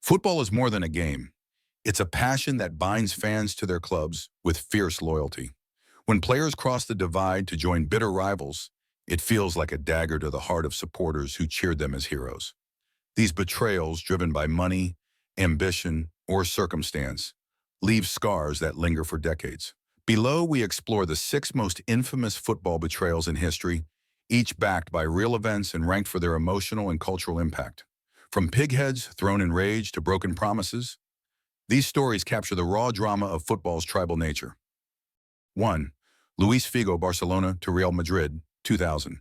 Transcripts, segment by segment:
Football is more than a game. It's a passion that binds fans to their clubs with fierce loyalty. When players cross the divide to join bitter rivals, it feels like a dagger to the heart of supporters who cheered them as heroes. These betrayals, driven by money, ambition, or circumstance, leave scars that linger for decades. Below, we explore the six most infamous football betrayals in history, each backed by real events and ranked for their emotional and cultural impact. From pigheads thrown in rage to broken promises, these stories capture the raw drama of football's tribal nature. 1. Luis Figo, Barcelona to Real Madrid, 2000.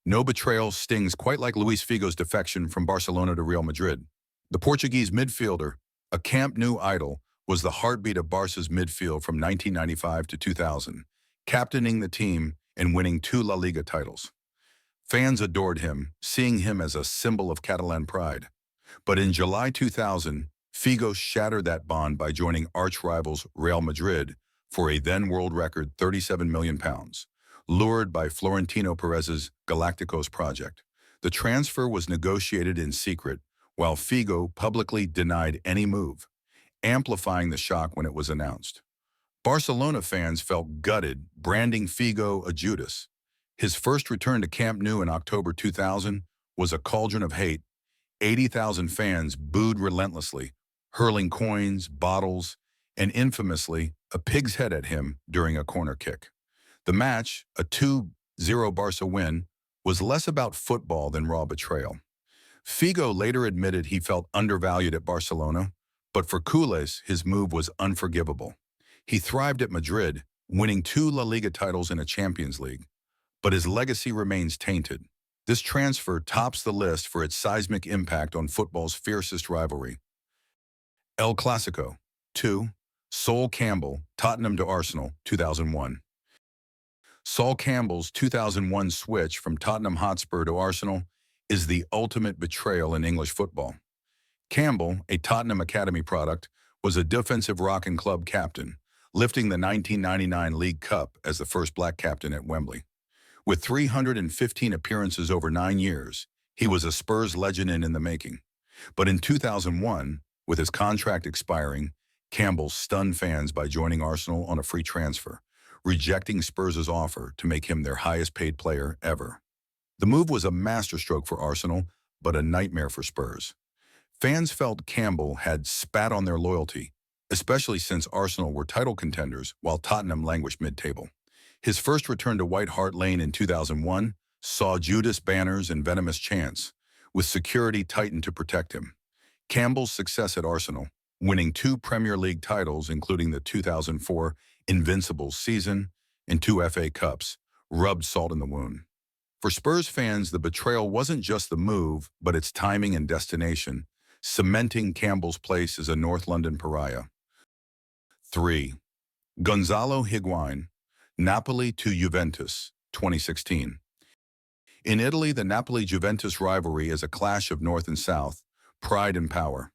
No betrayal stings quite like Luis Figo's defection from Barcelona to Real Madrid. The Portuguese midfielder, a Camp Nou idol, was the heartbeat of Barca's midfield from 1995 to 2000, captaining the team and winning 2 La Liga titles. Fans adored him, seeing him as a symbol of Catalan pride. But in July 2000, Figo shattered that bond by joining arch-rivals Real Madrid for a then-world record £37 million, lured by Florentino Perez's Galacticos project. The transfer was negotiated in secret, while Figo publicly denied any move, amplifying the shock when it was announced. Barcelona fans felt gutted, branding Figo a Judas. His first return to Camp Nou in October 2000 was a cauldron of hate. 80,000 fans booed relentlessly, hurling coins, bottles, and infamously, a pig's head at him during a corner kick. The match, a 2-0 Barca win, was less about football than raw betrayal. Figo later admitted he felt undervalued at Barcelona, but for culés, his move was unforgivable. He thrived at Madrid, winning 2 La Liga titles in a Champions League, but his legacy remains tainted. This transfer tops the list for its seismic impact on football's fiercest rivalry. El Clásico. 2. Sol Campbell, Tottenham to Arsenal, 2001. Sol Campbell's 2001 switch from Tottenham Hotspur to Arsenal is the ultimate betrayal in English football. Campbell, a Tottenham Academy product, was a defensive rock and club captain, lifting the 1999 League Cup as the first black captain at Wembley. With 315 appearances over 9 years, he was a Spurs legend in the making. But in 2001, with his contract expiring, Campbell stunned fans by joining Arsenal on a free transfer, rejecting Spurs' offer to make him their highest-paid player ever. The move was a masterstroke for Arsenal, but a nightmare for Spurs. Fans felt Campbell had spat on their loyalty, especially since Arsenal were title contenders while Tottenham languished mid-table. His first return to White Hart Lane in 2001 saw Judas banners and venomous chants, with security tightened to protect him. Campbell's success at Arsenal, winning 2 Premier League titles including the 2004 Invincibles season and 2 FA Cups, rubbed salt in the wound. For Spurs fans, the betrayal wasn't just the move, but its timing and destination, cementing Campbell's place as a North London pariah. 3. Gonzalo Higuain, Napoli to Juventus, 2016. In Italy, the Napoli-Juventus rivalry is a clash of North and South, pride and power.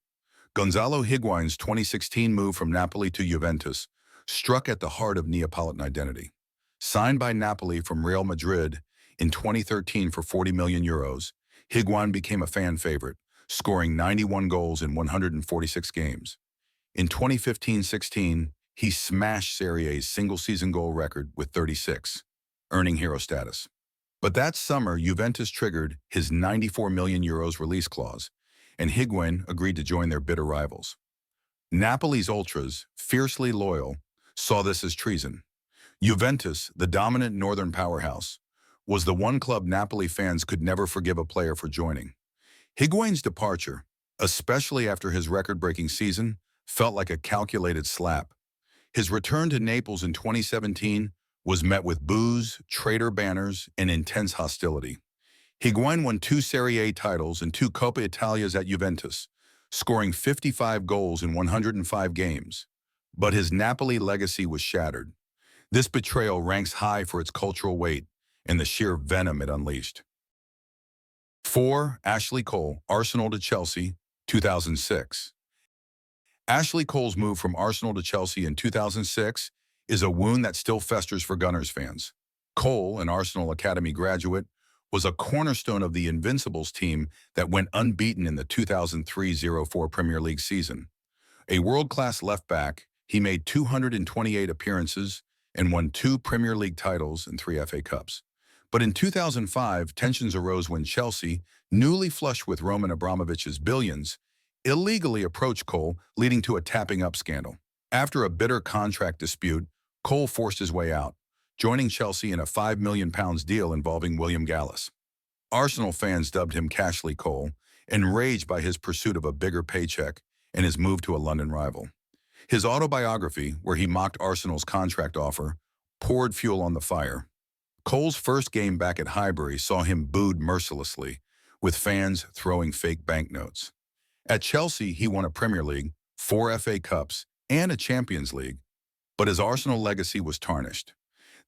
Gonzalo Higuain's 2016 move from Napoli to Juventus struck at the heart of Neapolitan identity. Signed by Napoli from Real Madrid in 2013 for €40 million, Higuain became a fan favorite, scoring 91 goals in 146 games. In 2015-16, he smashed Serie A's single-season goal record with 36, earning hero status. But that summer, Juventus triggered his €94 million release clause, and Higuain agreed to join their bitter rivals. Napoli's ultras, fiercely loyal, saw this as treason. Juventus, the dominant northern powerhouse, was the one club Napoli fans could never forgive a player for joining. Higuain's departure, especially after his record-breaking season, felt like a calculated slap. His return to Naples in 2017 was met with boos, traitor banners, and intense hostility. Higuain won 2 Serie A titles and 2 Coppa Italias at Juventus, scoring 55 goals in 105 games. But his Napoli legacy was shattered. This betrayal ranks high for its cultural weight and the sheer venom it unleashed. 4. Ashley Cole, Arsenal to Chelsea, 2006. Ashley Cole's move from Arsenal to Chelsea in 2006 is a wound that still festers for Gunners fans. Cole, an Arsenal Academy graduate, was a cornerstone of the Invincibles team that went unbeaten in the 2003-04 Premier League season. A world-class left-back, he made 228 appearances and won 2 Premier League titles and 3 FA Cups. But in 2005, tensions arose when Chelsea, newly flush with Roman Abramovich's billions, illegally approached Cole, leading to a tapping-up scandal. After a bitter contract dispute, Cole forced his way out, joining Chelsea in a £5 million deal involving William Gallas. Arsenal fans dubbed him Cashley Cole, enraged by his pursuit of a bigger paycheck and his move to a London rival. His autobiography, where he mocked Arsenal's contract offer, poured fuel on the fire. Cole's first game back at Highbury saw him booed mercilessly, with fans throwing fake banknotes. At Chelsea, he won a Premier League, 4 FA Cups, and a Champions League, but his Arsenal legacy was tarnished.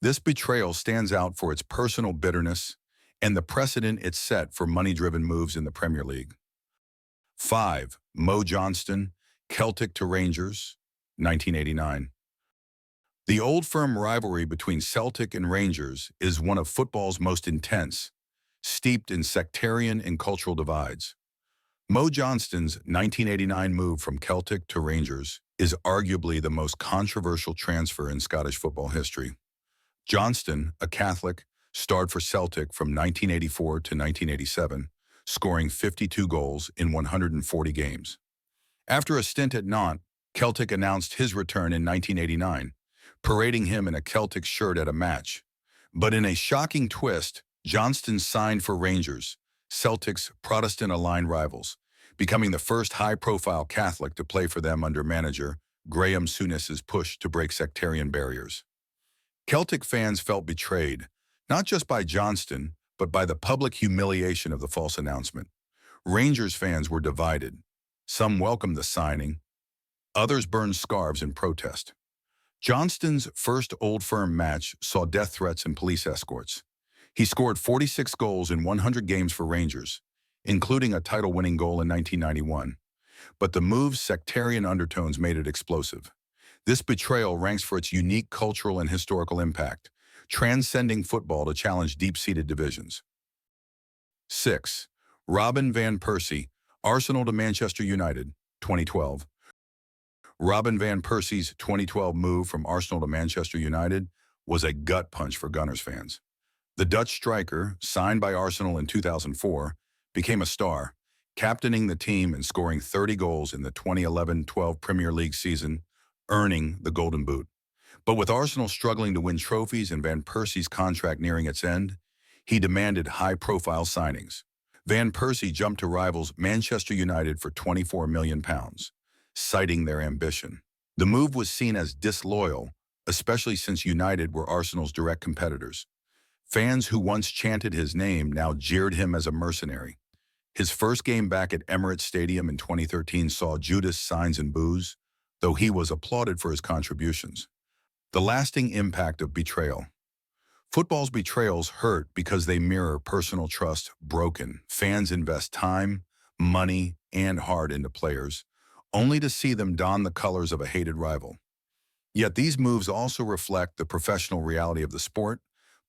This betrayal stands out for its personal bitterness and the precedent it set for money-driven moves in the Premier League. 5. Mo Johnston, Celtic to Rangers, 1989. The Old Firm rivalry between Celtic and Rangers is one of football's most intense, steeped in sectarian and cultural divides. Mo Johnston's 1989 move from Celtic to Rangers is arguably the most controversial transfer in Scottish football history. Johnston, a Catholic, starred for Celtic from 1984 to 1987, scoring 52 goals in 140 games. After a stint at Nantes, Celtic announced his return in 1989, parading him in a Celtic shirt at a match. But in a shocking twist, Johnston signed for Rangers, Celtic's Protestant-aligned rivals, becoming the first high-profile Catholic to play for them under manager Graham Souness's push to break sectarian barriers. Celtic fans felt betrayed, not just by Johnston, but by the public humiliation of the false announcement. Rangers fans were divided. Some welcomed the signing. Others burned scarves in protest. Johnston's first Old Firm match saw death threats and police escorts. He scored 46 goals in 100 games for Rangers, including a title-winning goal in 1991. But the move's sectarian undertones made it explosive. This betrayal ranks for its unique cultural and historical impact, transcending football to challenge deep-seated divisions. 6. Robin van Persie, Arsenal to Manchester United, 2012. Robin van Persie's 2012 move from Arsenal to Manchester United was a gut punch for Gunners fans. The Dutch striker, signed by Arsenal in 2004, became a star, captaining the team and scoring 30 goals in the 2011-12 Premier League season, earning the Golden Boot. But with Arsenal struggling to win trophies and Van Persie's contract nearing its end, he demanded high-profile signings. Van Persie jumped to rivals Manchester United for £24 million, citing their ambition. The move was seen as disloyal, especially since United were Arsenal's direct competitors. Fans who once chanted his name now jeered him as a mercenary. His first game back at Emirates Stadium in 2013 saw Judas signs and boos, though he was applauded for his contributions. The lasting impact of betrayal. Football's betrayals hurt because they mirror personal trust broken. Fans invest time, money, and heart into players, only to see them don the colors of a hated rival. Yet these moves also reflect the professional reality of the sport.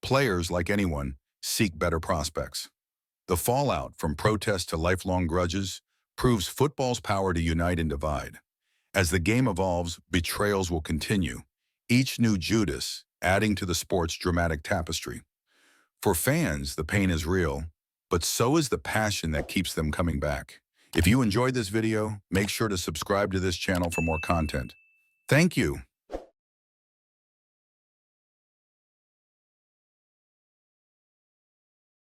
Players, like anyone, seek better prospects. The fallout from protests to lifelong grudges proves football's power to unite and divide. As the game evolves, betrayals will continue, each new Judas adding to the sport's dramatic tapestry. For fans, the pain is real, but so is the passion that keeps them coming back. If you enjoyed this video, make sure to subscribe to this channel for more content. Thank you.